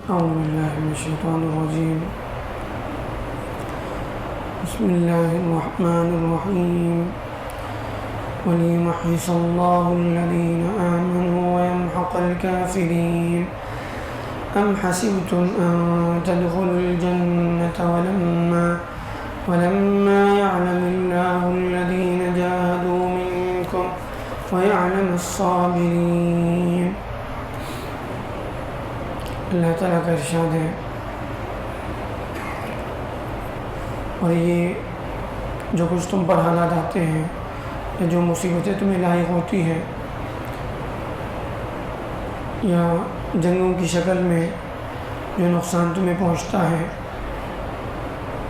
أعوذ بالله من الشيطان الرجيم. بسم الله الرحمن الرحيم. وليمحص الله الذين آمنوا ويمحق الكافرين. أم حسبتم أن تدخلوا الجنة ولما يعلم الله الذين جاهدوا منكم ويعلم الصابرين. اللہ تعالیٰ کا ارشاد ہے، اور یہ جو کچھ تم پر حالات آتے ہیں یا جو مصیبتیں تمہیں لاحق ہوتی ہیں یا جنگوں کی شکل میں جو نقصان تمہیں پہنچتا ہے،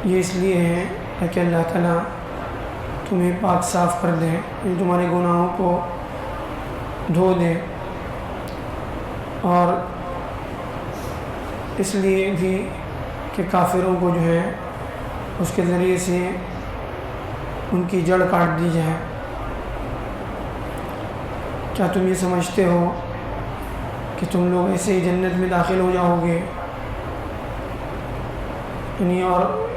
یہ اس لیے ہے تاکہ اللہ تعالیٰ تمہیں پاک صاف کر دے، یعنی تمہارے گناہوں کو دھو دے، اور اس لیے بھی کہ کافروں کو جو ہے اس کے ذریعے سے ان کی جڑ کاٹ دی جائے۔ کیا تم یہ سمجھتے ہو کہ تم لوگ ایسے ہی جنت میں داخل ہو جاؤ گے؟ یعنی اور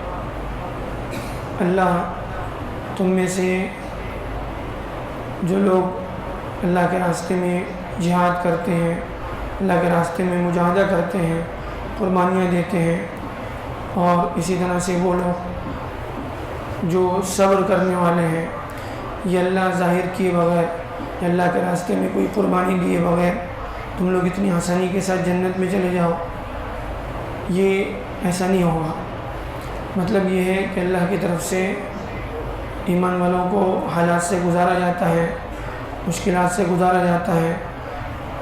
اللہ تم میں سے جو لوگ اللہ کے راستے میں جہاد کرتے ہیں، اللہ کے راستے میں مجاہدہ کرتے ہیں، قربانیاں دیتے ہیں، اور اسی طرح سے وہ لوگ جو صبر کرنے والے ہیں، یہ اللہ ظاہر کیے بغیر یا اللہ کے راستے میں کوئی قربانی دیے بغیر تم لوگ اتنی آسانی کے ساتھ جنت میں چلے جاؤ، یہ ایسا نہیں ہوگا۔ مطلب یہ ہے کہ اللہ کی طرف سے ایمان والوں کو حالات سے گزارا جاتا ہے، مشکلات سے گزارا جاتا ہے،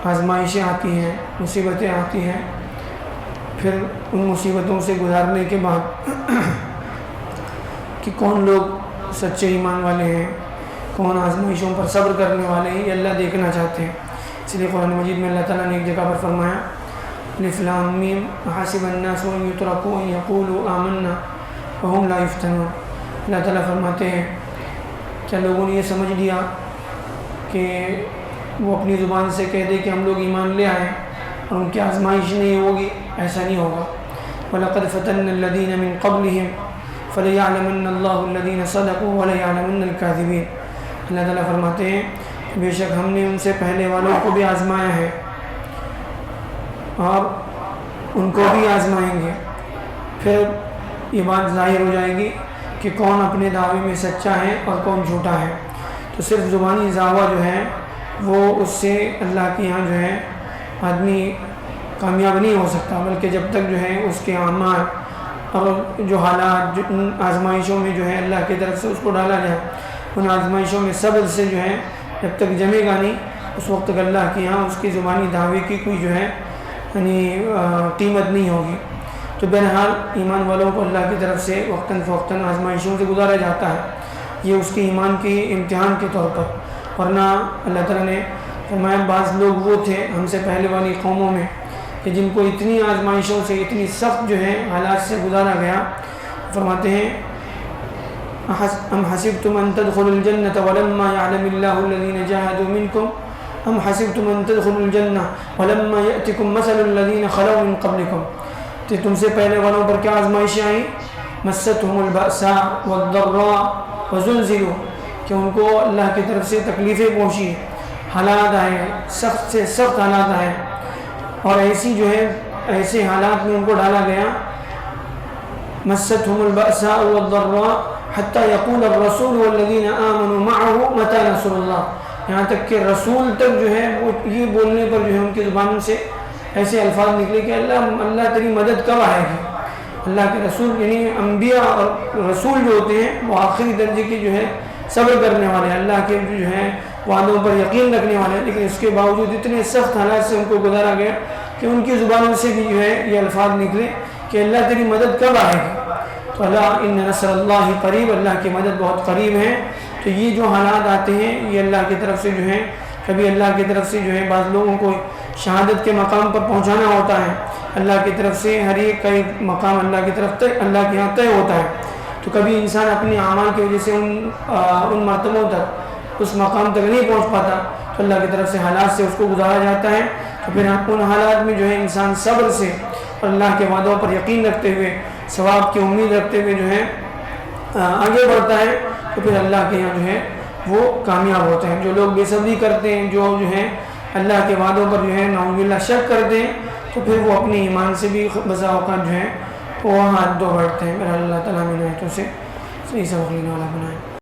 آزمائشیں آتی ہیں، مصیبتیں آتی ہیں، پھر ان مصیبتوں سے گزارنے کے بعد کہ کون لوگ سچے ایمان والے ہیں، کون آزمائشوں پر صبر کرنے والے ہیں، یہ اللہ دیکھنا چاہتے ہیں۔ اس لیے قرآن مجید میں اللہ تعالیٰ نے ایک جگہ پر فرمایا، الف لام میم احسب الناس ان یترکوا ان یقولوا آمنا وهم لا یفتنون۔ اللہ تعالیٰ فرماتے ہیں کیا لوگوں نے یہ سمجھ لیا کہ وہ اپنی زبان سے کہہ دے کہ ہم لوگ ایمان لے آئے اور ان کی آزمائش نہیں ہوگی؟ ایسا نہیں ہوگا۔ وَلَقَدْ فَتَنَّ الَّذِينَ مِن قَبْلِهِمْ فَلَيَعْلَمَنَّ اللَّهُ الَّذِينَ صَدَقُوا وَلَيَعْلَمَنَّ الْكَاذِبِينَ۔ اللہ تعالیٰ فرماتے ہیں بے شک ہم نے ان سے پہلے والوں کو بھی آزمایا ہے اور ان کو بھی آزمائیں گے، پھر یہ بات ظاہر ہو جائے گی کہ کون اپنے دعوے میں سچا ہے اور کون جھوٹا ہے۔ تو صرف زبانی دعویٰ جو ہے وہ اس سے اللہ کے یہاں جو ہے آدمی کامیاب نہیں ہو سکتا، بلکہ جب تک جو ہے اس کے اعمال اور جو حالات جو ان آزمائشوں میں جو ہے اللہ کی طرف سے اس کو ڈالا جائے، ان آزمائشوں میں صبر سے جو ہے جب تک جمے گا نہیں، اس وقت تک اللہ کے یہاں اس کی زبانی دعوے کی کوئی جو ہے یعنی قیمت نہیں ہوگی۔ تو بہرحال ایمان والوں کو اللہ کی طرف سے وقتاً فوقتاً آزمائشوں سے گزارا جاتا ہے، یہ اس کے ایمان کے امتحان کے طور پر۔ ورنہ اللہ تعالیٰ نے فرمایا بعض لوگ وہ تھے ہم سے پہلے والی قوموں میں کہ جن کو اتنی آزمائشوں سے اتنی سخت جو ہے حالات سے گزارا گیا، فرماتے ہیں ام حسبتم ان تدخلوا الجنة ولما يعلم الله الذين جاهدوا منكم ام حسبتم ان تدخلوا الجنة ولما يأتكم مثل الذين خلوا من قبلكم۔ کہ تم سے پہلے والوں پر کیا آزمائشیں آئیں، مستهم البأساء والضراء وزلزلوا، کہ ان کو اللہ کی طرف سے تکلیفیں پہنچی، حالات آئے، سخت سے سخت حالات آئے، اور ایسی جو ہے ایسے حالات میں ان کو ڈالا گیا، مستهم البأساء والضراء حتى يقول الرسول والذين آمنوا معه متى نصر اللہ، یہاں تک کہ رسول تک جو ہے وہ یہ بولنے پر جو ہے ان کی زبان سے ایسے الفاظ نکلے کہ اللہ تیری مدد کب آئے گی۔ اللہ کے رسول یعنی انبیاء اور رسول جو ہوتے ہیں وہ آخری درجے کی جو ہے صبر کرنے والے، اللہ کے جو ہے وعدوں پر یقین رکھنے والے، لیکن اس کے باوجود اتنے سخت حالات سے ان کو گزارا گیا کہ ان کی زبانوں سے بھی جو ہے یہ الفاظ نکلے کہ اللہ تیری مدد کب آئے گی۔ تو اللہ ان نصر اللہ قریب، اللہ کی مدد بہت قریب ہے۔ تو یہ جو حالات آتے ہیں یہ اللہ کی طرف سے جو ہے، کبھی اللہ کی طرف سے جو ہے بعض لوگوں کو شہادت کے مقام پر پہنچانا ہوتا ہے، اللہ کی طرف سے ہر ایک کا ایک مقام اللہ کی طرف اللہ کے یہاں طے ہوتا ہے۔ تو کبھی انسان اپنے اعمال کی وجہ سے ان مرتبوں تک اس مقام تک نہیں پہنچ پاتا، تو اللہ کی طرف سے حالات سے اس کو گزارا جاتا ہے۔ تو پھر ان حالات میں جو ہے انسان صبر سے اور اللہ کے وعدوں پر یقین رکھتے ہوئے ثواب کی امید رکھتے ہوئے جو ہے آگے بڑھتا ہے تو پھر اللہ کے یہاں جو ہے وہ کامیاب ہوتے ہیں۔ جو لوگ بے صبری کرتے ہیں، جو ہے اللہ کے وعدوں پر جو ہے نعوذ باللہ شک کرتے ہیں، تو پھر وہ اپنے ایمان سے بھی بسا اوقات جو ہے وہ ہاتھ دھو بیٹھتے ہیں۔ میرا اللہ تعالیٰ عنایتوں سے صحیح سبق لینے والا بنائے۔